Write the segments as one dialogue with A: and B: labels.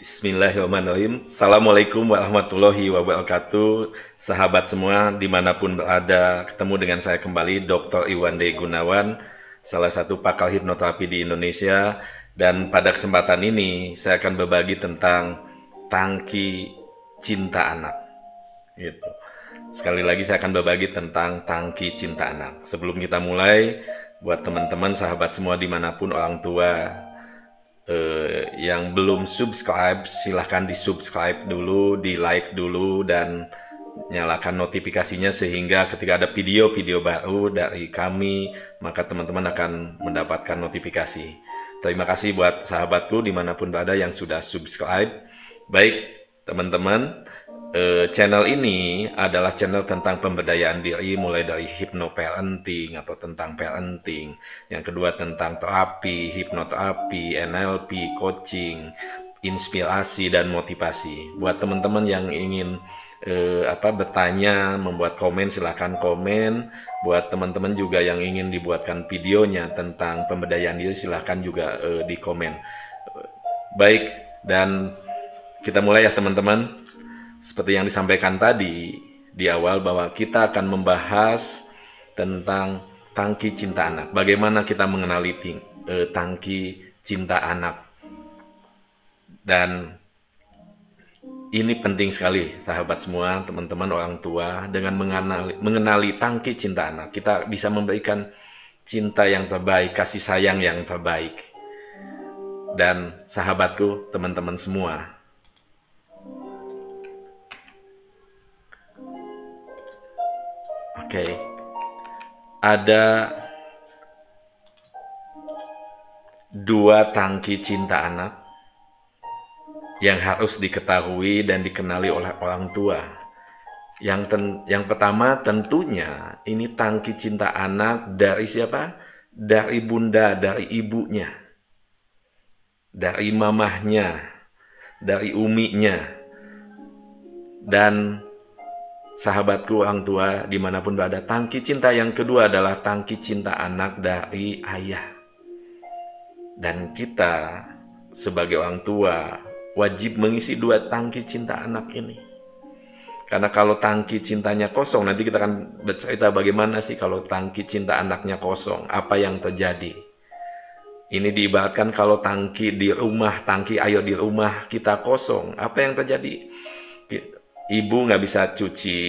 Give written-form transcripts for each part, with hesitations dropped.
A: Bismillahirrahmanirrahim. Assalamualaikum warahmatullahi wabarakatuh. Sahabat semua dimanapun berada, ketemu dengan saya kembali Dr. Iwande Gunawan, salah satu pakar hipnoterapi di Indonesia. Dan pada kesempatan ini saya akan berbagi tentang tangki cinta anak. Gitu. Sekali lagi saya akan berbagi tentang tangki cinta anak. Sebelum kita mulai, buat teman-teman sahabat semua dimanapun orang tua yang belum subscribe, silahkan di subscribe dulu, di like dulu, dan nyalakan notifikasinya sehingga ketika ada video-video baru dari kami, maka teman-teman akan mendapatkan notifikasi. Terima kasih buat sahabatku dimanapun berada yang sudah subscribe. Baik teman-teman, channel ini adalah channel tentang pemberdayaan diri, mulai dari hypnoparenting atau tentang parenting, yang kedua tentang terapi, hipnoterapi, NLP, coaching, inspirasi dan motivasi. Buat teman-teman yang ingin bertanya, membuat komen, silahkan komen. Buat teman-teman juga yang ingin dibuatkan videonya tentang pemberdayaan diri, silahkan juga di komen. Baik, dan kita mulai ya teman-teman. Seperti yang disampaikan tadi di awal bahwa kita akan membahas tentang tangki cinta anak. Bagaimana kita mengenali tangki cinta anak. Dan ini penting sekali sahabat semua, teman-teman orang tua, dengan mengenali tangki cinta anak. Kita bisa memberikan cinta yang terbaik, kasih sayang yang terbaik. Dan sahabatku, teman-teman semua, oke, ada dua tangki cinta anak yang harus diketahui dan dikenali oleh orang tua. Yang pertama tentunya ini tangki cinta anak dari siapa? Dari bunda, dari ibunya, dari mamahnya, dari uminya. Dan sahabatku orang tua dimanapun berada, tangki cinta yang kedua adalah tangki cinta anak dari ayah. Dan kita sebagai orang tua wajib mengisi dua tangki cinta anak ini. Karena kalau tangki cintanya kosong, nanti kita akan bercerita bagaimana sih kalau tangki cinta anaknya kosong, apa yang terjadi. Ini diibaratkan kalau tangki di rumah, tangki air di rumah kita kosong, apa yang terjadi? Ibu nggak bisa cuci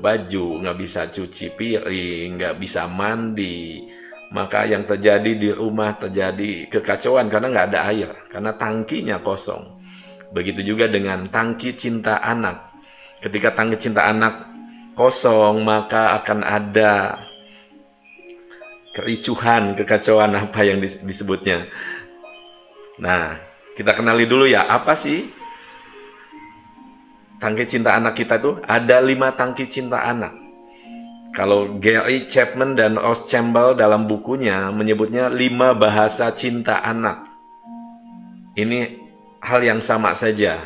A: baju, nggak bisa cuci piring, nggak bisa mandi. Maka yang terjadi di rumah terjadi kekacauan karena nggak ada air, karena tangkinya kosong. Begitu juga dengan tangki cinta anak. Ketika tangki cinta anak kosong, maka akan ada kericuhan, kekacauan, apa yang disebutnya. Nah, kita kenali dulu ya, apa sih tangki cinta anak kita tuh? Ada 5 tangki cinta anak. Kalau Gary Chapman dan Ross Campbell dalam bukunya menyebutnya 5 bahasa cinta anak. Ini hal yang sama saja.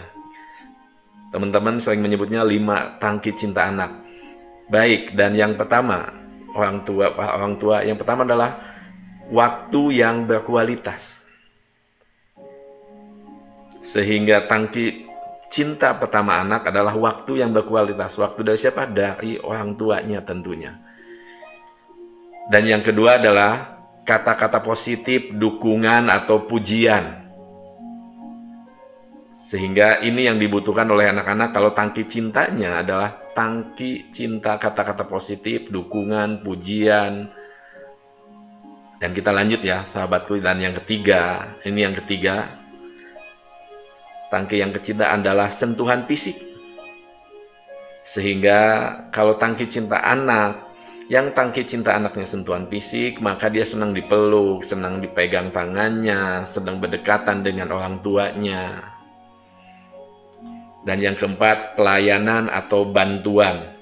A: Teman-teman sering menyebutnya 5 tangki cinta anak. Baik, dan yang pertama, orang tua yang pertama adalah waktu yang berkualitas. Sehingga tangki cinta pertama anak adalah waktu yang berkualitas. Waktu dari siapa? Dari orang tuanya tentunya. Dan yang kedua adalah kata-kata positif, dukungan atau pujian. Sehingga ini yang dibutuhkan oleh anak-anak kalau tangki cintanya adalah tangki cinta kata-kata positif, dukungan, pujian. Dan kita lanjut ya sahabatku. Dan yang ketiga, ini yang ketiga, tangki yang ketiga adalah sentuhan fisik. Sehingga kalau tangki cinta anak, yang tangki cinta anaknya sentuhan fisik, maka dia senang dipeluk, senang dipegang tangannya, senang berdekatan dengan orang tuanya. Dan yang keempat, pelayanan atau bantuan.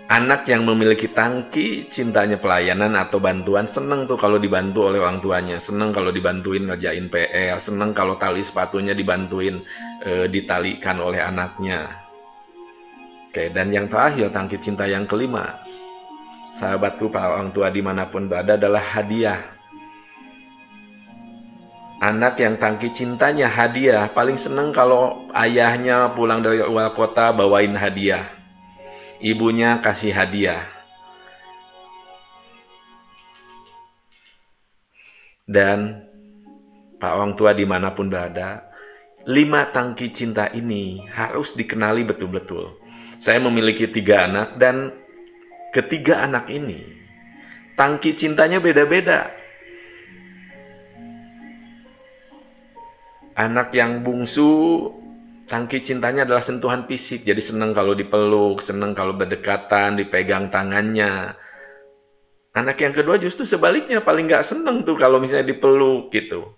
A: Anak yang memiliki tangki cintanya pelayanan atau bantuan senang tuh kalau dibantu oleh orang tuanya, senang kalau dibantuin ngerjain PR, senang kalau tali sepatunya dibantuin ditalikan oleh anaknya. Oke, dan yang terakhir tangki cinta yang kelima, sahabatku para orang tua dimanapun berada, adalah hadiah. Anak yang tangki cintanya hadiah, paling seneng kalau ayahnya pulang dari luar kota bawain hadiah. Ibunya kasih hadiah. Dan Pak orang tua dimanapun berada, 5 tangki cinta ini harus dikenali betul-betul. Saya memiliki 3 anak dan ketiga anak ini tangki cintanya beda-beda. Anak yang bungsu, tangki cintanya adalah sentuhan fisik. Jadi senang kalau dipeluk, senang kalau berdekatan, dipegang tangannya. Anak yang kedua justru sebaliknya, paling nggak senang tuh kalau misalnya dipeluk gitu.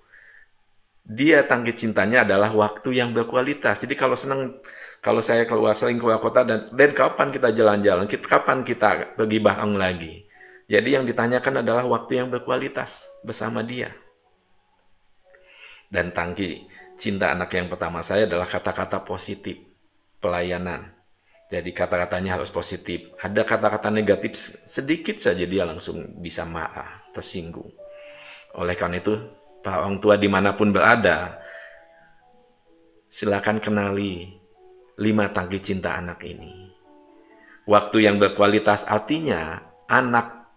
A: Dia tangki cintanya adalah waktu yang berkualitas. Jadi kalau senang, kalau saya sering keluar kota, dan kapan kita jalan-jalan, kapan kita pergi bareng lagi. Jadi yang ditanyakan adalah waktu yang berkualitas bersama dia. Dan tangki cinta anak yang pertama saya adalah kata-kata positif, pelayanan. Jadi kata-katanya harus positif. Ada kata-kata negatif sedikit saja dia langsung bisa marah, tersinggung. Oleh karena itu, Pak orang tua dimanapun berada, silakan kenali 5 tangki cinta anak ini. Waktu yang berkualitas artinya anak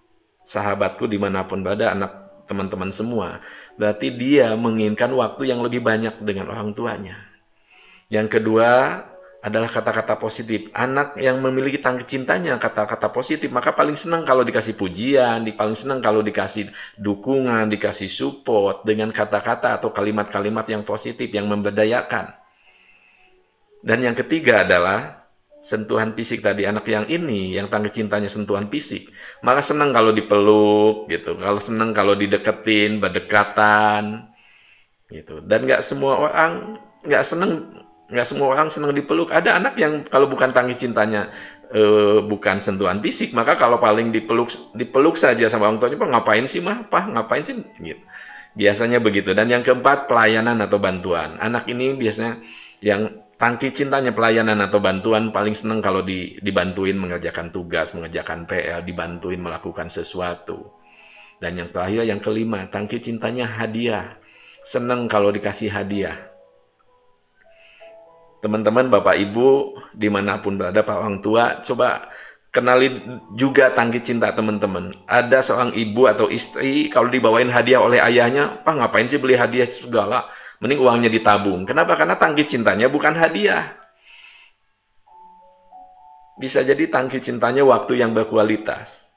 A: sahabatku dimanapun berada, anak teman-teman semua, berarti dia menginginkan waktu yang lebih banyak dengan orang tuanya. Yang kedua adalah kata-kata positif. Anak yang memiliki tangki cintanya kata-kata positif, maka paling senang kalau dikasih pujian, paling senang kalau dikasih dukungan, dikasih support dengan kata-kata atau kalimat-kalimat yang positif, yang memberdayakan. Dan yang ketiga adalah sentuhan fisik tadi. Anak yang ini, yang tangki cintanya sentuhan fisik, maka senang kalau dipeluk gitu, kalau senang kalau dideketin, berdekatan gitu. Dan nggak semua orang senang dipeluk. Ada anak yang kalau bukan tangki cintanya bukan sentuhan fisik, maka kalau paling dipeluk saja sama orang tuanya, "Pak, ngapain sih, Mah? Pak, ngapain sih?" gitu. Biasanya begitu. Dan yang keempat, pelayanan atau bantuan. Anak ini biasanya yang tangki cintanya pelayanan atau bantuan, paling senang kalau dibantuin mengerjakan tugas, mengerjakan PR, dibantuin melakukan sesuatu. Dan yang terakhir, yang kelima, tangki cintanya hadiah. Senang kalau dikasih hadiah. Teman-teman, Bapak Ibu, dimanapun berada, Pak orang tua, coba kenali juga tangki cinta teman-teman. Ada seorang ibu atau istri, kalau dibawain hadiah oleh ayahnya, "Pak, ngapain sih beli hadiah segala? Mending uangnya ditabung." Kenapa? Karena tangki cintanya bukan hadiah. Bisa jadi tangki cintanya waktu yang berkualitas.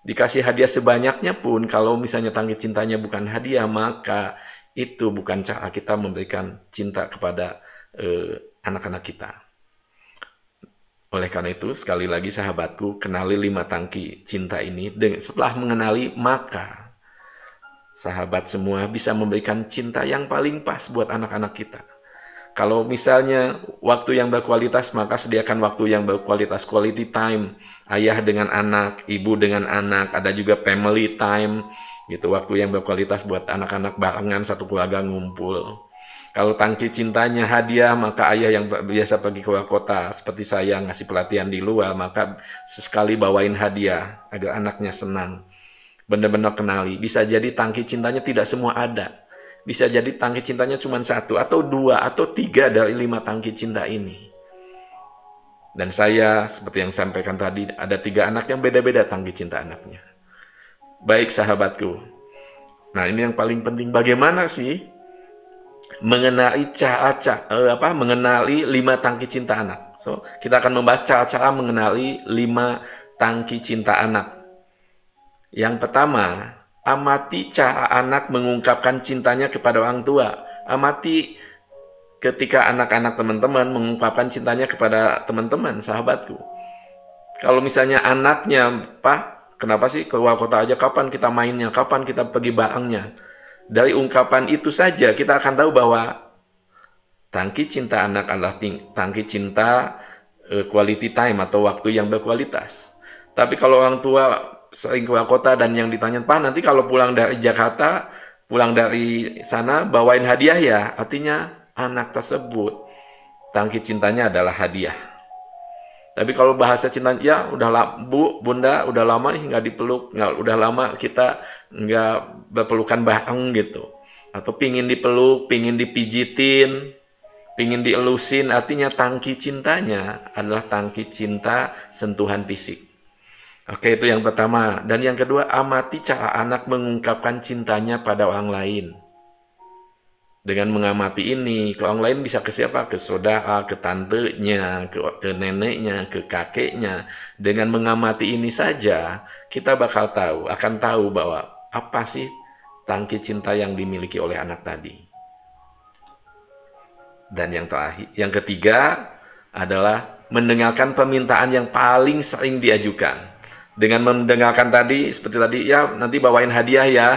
A: Dikasih hadiah sebanyaknya pun, kalau misalnya tangki cintanya bukan hadiah, maka itu bukan cara kita memberikan cinta kepada anak-anak kita. Oleh karena itu, sekali lagi sahabatku, kenali 5 tangki cinta ini. Setelah mengenali, maka sahabat semua bisa memberikan cinta yang paling pas buat anak-anak kita. Kalau misalnya waktu yang berkualitas, maka sediakan waktu yang berkualitas, quality time, ayah dengan anak, ibu dengan anak, ada juga family time, gitu, waktu yang berkualitas buat anak-anak barengan, satu keluarga ngumpul. Kalau tangki cintanya hadiah, maka ayah yang biasa pergi ke luar kota, seperti saya ngasih pelatihan di luar, maka sesekali bawain hadiah agar anaknya senang. Benar-benar kenali. Bisa jadi tangki cintanya tidak semua ada. Bisa jadi tangki cintanya cuma 1 atau 2 atau 3 dari 5 tangki cinta ini. Dan saya, seperti yang sampaikan tadi, ada 3 anak yang beda-beda tangki cinta anaknya. Baik sahabatku. Nah, ini yang paling penting. Bagaimana sih mengenali mengenali 5 tangki cinta anak. So, kita akan membahas cara-cara mengenali 5 tangki cinta anak. Yang pertama, amati cara anak mengungkapkan cintanya kepada orang tua. Amati ketika anak-anak teman-teman mengungkapkan cintanya kepada teman-teman, sahabatku. Kalau misalnya anaknya, "Pak, kenapa sih keluar kota aja? Kapan kita mainnya? Kapan kita pergi barengnya?" Dari ungkapan itu saja kita akan tahu bahwa tangki cinta anak adalah tangki cinta quality time atau waktu yang berkualitas. Tapi kalau orang tua sering keluar kota dan yang ditanya, "Pak, nanti kalau pulang dari Jakarta, pulang dari sana bawain hadiah ya?" Artinya anak tersebut tangki cintanya adalah hadiah. Tapi kalau bahasa cinta, "Ya udah Bunda, udah lama nih nggak dipeluk, udah lama kita nggak berpelukan bareng," gitu. atau pingin dipeluk, pingin dipijitin, pingin dielusin, artinya tangki cintanya adalah tangki cinta sentuhan fisik. Oke, itu yang pertama. Dan yang kedua, amati cara anak mengungkapkan cintanya pada orang lain. Dengan mengamati ini, ke orang lain bisa ke siapa? Ke saudara, ke tantenya, ke neneknya, ke kakeknya. Dengan mengamati ini saja, kita bakal akan tahu bahwa apa sih tangki cinta yang dimiliki oleh anak tadi. Dan yang terakhir, yang ketiga adalah mendengarkan permintaan yang paling sering diajukan. Dengan mendengarkan tadi, seperti tadi, ya nanti bawain hadiah ya,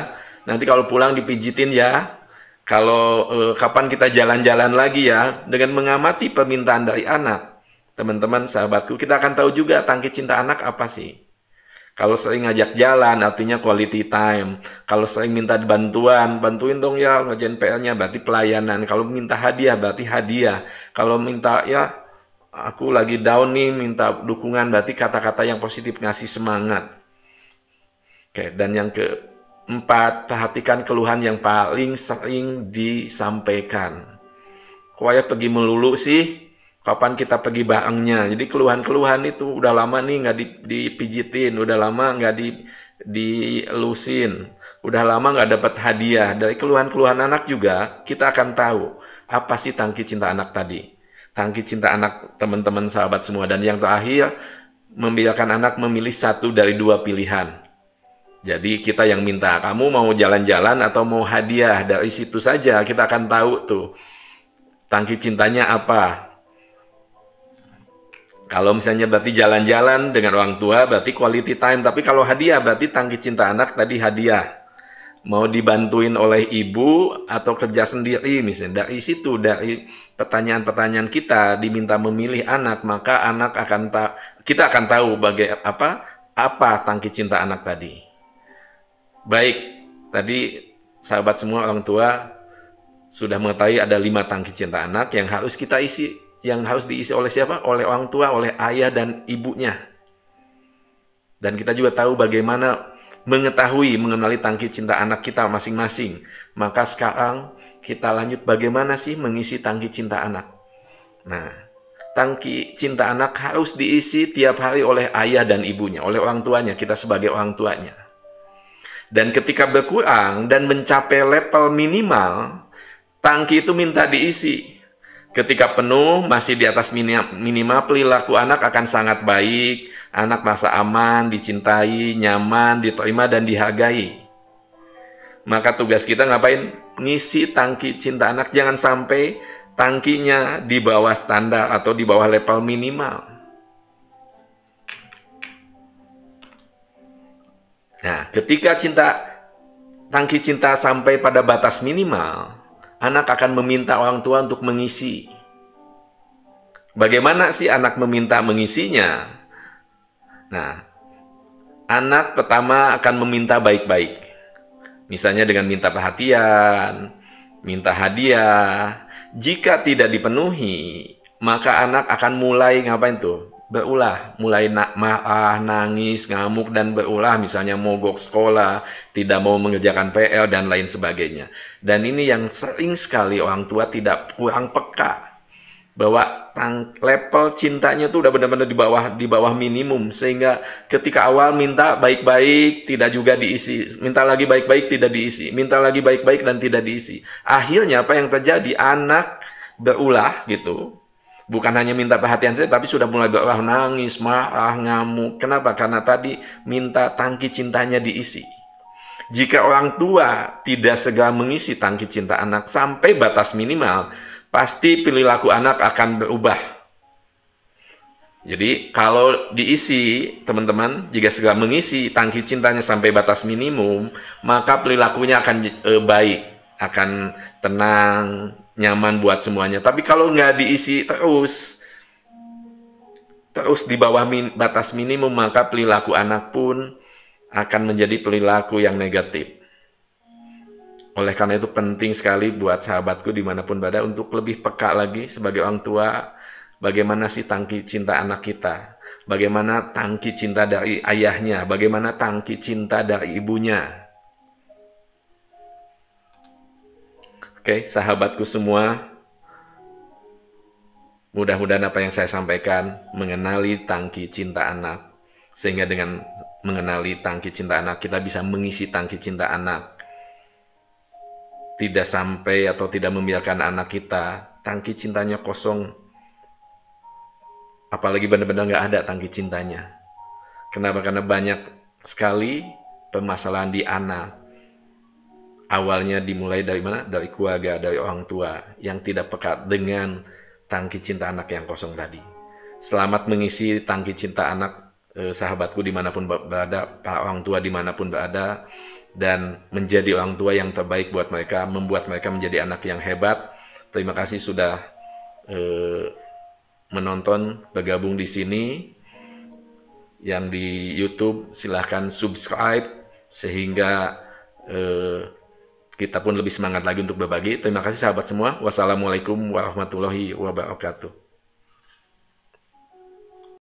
A: nanti kalau pulang dipijitin ya, kalau kapan kita jalan-jalan lagi ya. Dengan mengamati permintaan dari anak, teman-teman, sahabatku, kita akan tahu juga tangki cinta anak apa sih. Kalau sering ngajak jalan, artinya quality time. Kalau sering minta bantuan, bantuin dong ya ngerjain PR-nya, berarti pelayanan. Kalau minta hadiah, berarti hadiah. Kalau minta ya, aku lagi down nih, minta dukungan, berarti kata-kata yang positif, ngasih semangat. Oke, dan yang keempat, perhatikan keluhan yang paling sering disampaikan. Kok ayah pergi melulu sih? Kapan kita pergi barengnya? Jadi keluhan-keluhan itu udah lama nih nggak dipijitin, udah lama nggak dielusin, udah lama nggak dapat hadiah. Dari keluhan-keluhan anak juga kita akan tahu apa sih tangki cinta anak tadi. Tangki cinta anak, teman-teman, sahabat semua. Dan yang terakhir, membiarkan anak memilih satu dari dua pilihan. Jadi kita yang minta, kamu mau jalan-jalan atau mau hadiah? Dari situ saja kita akan tahu tuh tangki cintanya apa. Kalau misalnya berarti jalan-jalan dengan orang tua, berarti quality time. Tapi kalau hadiah, berarti tangki cinta anak tadi hadiah. Mau dibantuin oleh ibu atau kerja sendiri misalnya. Dari situ, dari pertanyaan-pertanyaan kita diminta memilih anak, maka anak kita akan tahu apa tangki cinta anak tadi. Baik, tadi sahabat semua, orang tua sudah mengetahui ada 5 tangki cinta anak yang harus kita isi, yang harus diisi oleh siapa? Oleh orang tua, oleh ayah dan ibunya. Dan kita juga tahu bagaimana mengenali tangki cinta anak kita masing-masing. Maka sekarang kita lanjut bagaimana sih mengisi tangki cinta anak. Nah, tangki cinta anak harus diisi tiap hari oleh ayah dan ibunya, oleh orang tuanya, kita sebagai orang tuanya. Dan ketika berkurang dan mencapai level minimal, tangki itu minta diisi. Ketika penuh, masih di atas minimal, perilaku anak akan sangat baik. Anak merasa aman, dicintai, nyaman, diterima, dan dihargai. Maka tugas kita ngapain? Ngisi tangki cinta anak. Jangan sampai tangkinya di bawah standar atau di bawah level minimal. Nah, ketika tangki cinta sampai pada batas minimal, anak akan meminta orang tua untuk mengisi. Bagaimana sih anak meminta mengisinya? Nah, anak pertama akan meminta baik-baik. Misalnya dengan minta perhatian, minta hadiah. Jika tidak dipenuhi, maka anak akan mulai ngapain tuh? Berulah, mulai marah, nangis, ngamuk, dan berulah, misalnya mogok sekolah, tidak mau mengerjakan PR, dan lain sebagainya. Dan ini yang sering sekali orang tua kurang peka, bahwa level cintanya itu udah benar-benar di bawah minimum, sehingga ketika awal minta baik-baik, tidak juga diisi, minta lagi baik-baik, tidak diisi, minta lagi baik-baik, dan tidak diisi. Akhirnya apa yang terjadi? Anak berulah gitu. Bukan hanya minta perhatian saja, tapi sudah mulai berulah, nangis, marah, ngamuk. Kenapa? Karena tadi minta tangki cintanya diisi. Jika orang tua tidak segera mengisi tangki cinta anak sampai batas minimal, pasti perilaku anak akan berubah. Jadi kalau diisi, teman-teman, jika segera mengisi tangki cintanya sampai batas minimum, maka perilakunya akan baik, akan tenang, nyaman buat semuanya. Tapi kalau nggak diisi terus di bawah batas minimum, maka perilaku anak pun akan menjadi perilaku yang negatif. Oleh karena itu penting sekali buat sahabatku dimanapun berada untuk lebih peka lagi sebagai orang tua, bagaimana sih tangki cinta anak kita, bagaimana tangki cinta dari ayahnya, bagaimana tangki cinta dari ibunya. Oke, sahabatku semua, mudah-mudahan apa yang saya sampaikan mengenali tangki cinta anak, sehingga dengan mengenali tangki cinta anak, kita bisa mengisi tangki cinta anak. Tidak sampai atau tidak membiarkan anak kita tangki cintanya kosong, apalagi benar-benar nggak ada tangki cintanya. Kenapa? Karena banyak sekali permasalahan di anak. Awalnya dimulai dari mana? Dari keluarga, dari orang tua yang tidak pekat dengan tangki cinta anak yang kosong tadi. Selamat mengisi tangki cinta anak, sahabatku dimanapun berada, para orang tua dimanapun berada, dan menjadi orang tua yang terbaik buat mereka, membuat mereka menjadi anak yang hebat. Terima kasih sudah menonton, bergabung di sini. Yang di YouTube silahkan subscribe sehingga kita pun lebih semangat lagi untuk berbagi. Terima kasih sahabat semua. Wassalamualaikum warahmatullahi wabarakatuh.